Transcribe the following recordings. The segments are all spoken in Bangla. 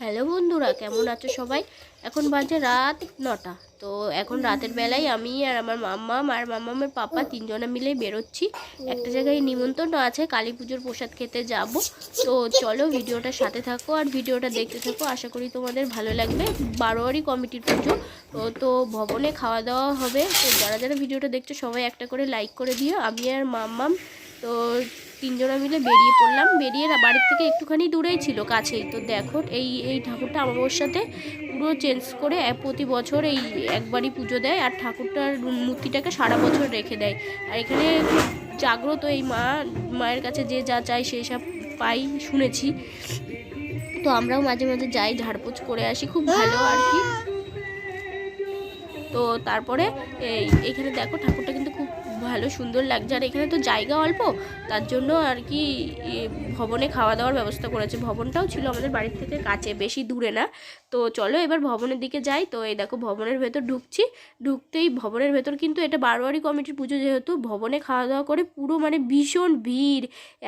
হ্যালো বন্ধুরা, কেমন আছো সবাই? এখন বাজে রাত 9টা। তো এখন রাতের বেলায় আমি আর আমার মাম্মাম আর মাম্মামের পাপা তিনজনে মিলেই বেরোচ্ছি। একটা জায়গায় নিমন্ত্রণ আছে, কালী পুজোর প্রসাদ খেতে যাব। তো চলো ভিডিওটার সাথে থাকো আর ভিডিওটা দেখতে থাকো, আশা করি তোমাদের ভালো লাগবে। বারোয়ারি কমিটির পুজো। তো ভবনে খাওয়া দাওয়া হবে। তো যারা যারা ভিডিওটা দেখছো সবাই একটা করে লাইক করে দিও। আমি আর মাম্মাম তো তিনজনা মিলে বেরিয়ে পড়লাম। বেরিয়ে বাড়ির থেকে একটুখানি দূরেই ছিল, কাছেই। তো দেখো এই এই ঠাকুরটা অমাবস্যাতে পুরো চেঞ্জ করে প্রতি বছর এই একবারই পুজো দেয়, আর ঠাকুরটার মূর্তিটাকে সারা বছর রেখে দেয়। আর এখানে খুব জাগ্রত এই মায়ের কাছে যে যা চাই সেই সব পাই শুনেছি। তো আমরাও মাঝে মাঝে যাই, ঝাড়পোছ করে আসি, খুব ভালো আর কি। তো তারপরে এইখানে দেখো ঠাকুরটা কিন্তু খুব ভালো সুন্দর লাগছে। আর এখানে তো জায়গা অল্প, তার জন্য আর কি ভবনে খাওয়া দাওয়ার ব্যবস্থা করেছে। ভবনটাও ছিল আমাদের বাড়ির থেকে কাছে, বেশি দূরে না। তো চলো এবার ভবনের দিকে যাই। তো এই দেখো ভবনের ভেতর ঢুকছি। ঢুকতেই ভবনের ভেতর কিন্তু এটা বারোয়ারি কমিটির পুজো, যেহেতু ভবনে খাওয়া দাওয়া করে পুরো মানে ভীষণ ভিড়।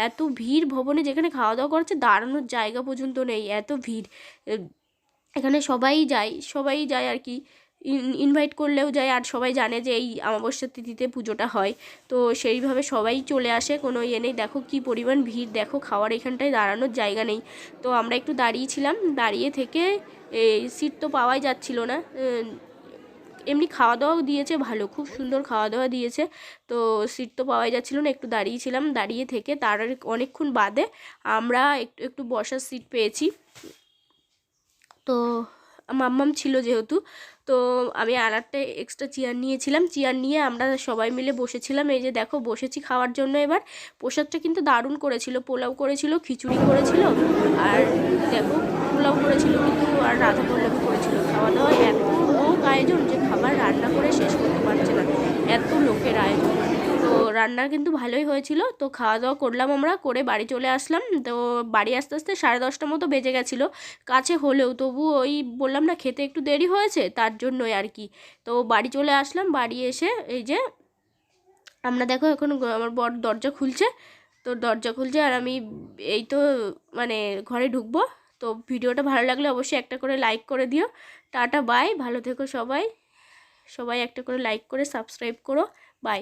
এত ভিড় ভবনে, যেখানে খাওয়া দাওয়া করছে দাঁড়ানোর জায়গা পর্যন্ত নেই, এত ভিড়। এখানে সবাই যায় আর কি। ইনভাইট করলেও যায়, আর সবাই জানে যে এই অমাবস্যা তিথিতে পুজোটা হয়। তো সেইভাবে সবাই চলে আসে, কোনো ইয়ে নেই। দেখো কি পরিমাণ ভিড়, দেখো খাওয়ার এখানটায় দাঁড়ানোর জায়গা নেই। তো আমরা একটু দাঁড়িয়েছিলাম, দাঁড়িয়ে থেকে এই সিট তো পাওয়াই যাচ্ছিল না। এমনি খাওয়া দাওয়াও দিয়েছে ভালো, খুব সুন্দর খাওয়া দাওয়া দিয়েছে। তো সিট তো পাওয়াই যাচ্ছিল না, একটু দাঁড়িয়েছিলাম। দাঁড়িয়ে থেকে তার অনেকক্ষণ বাদে আমরা একটু একটু বসার সিট পেয়েছি। তো মাম্মাম ছিল যেহেতু, তো আমি আর একটা এক্সট্রা চেয়ার নিয়েছিলাম। চেয়ার নিয়ে আমরা সবাই মিলে বসেছিলাম। এই যে দেখো বসেছি খাওয়ার জন্য। এবার প্রসাদটা কিন্তু দারুণ করেছিল, পোলাও করেছিল, খিচুড়ি করেছিল, আর দেখো পোলাও করেছিল কিন্তু, আর রাধা পল্লবী করেছিল। খাওয়া দাওয়া এত লোক আয়োজন যে খাবার রান্না করে শেষ করতে পারছে না, এত লোকের আয়োজন। তো রান্না কিন্তু ভালোই হয়েছিল। তো খাওয়া দাওয়া করলাম, আমরা করে বাড়ি চলে আসলাম। তো বাড়ি আস্তে আস্তে 10:30 মতো বেজে গেছিলো, কাছে হলেও তবু ওই বললাম না খেতে একটু দেরি হয়েছে, তার জন্যই আর কি। তো বাড়ি চলে আসলাম। বাড়ি এসে এই যে আমরা দেখো এখন আমার বর দরজা খুলছে। তো দরজা খুলছে আর আমি এই তো মানে ঘরে ঢুকবো। তো ভিডিওটা ভালো লাগলে অবশ্যই একটা করে লাইক করে দিও। টাটা বাই, ভালো থেকো সবাই। সবাই একটা করে লাইক করে সাবস্ক্রাইব করো। বাই।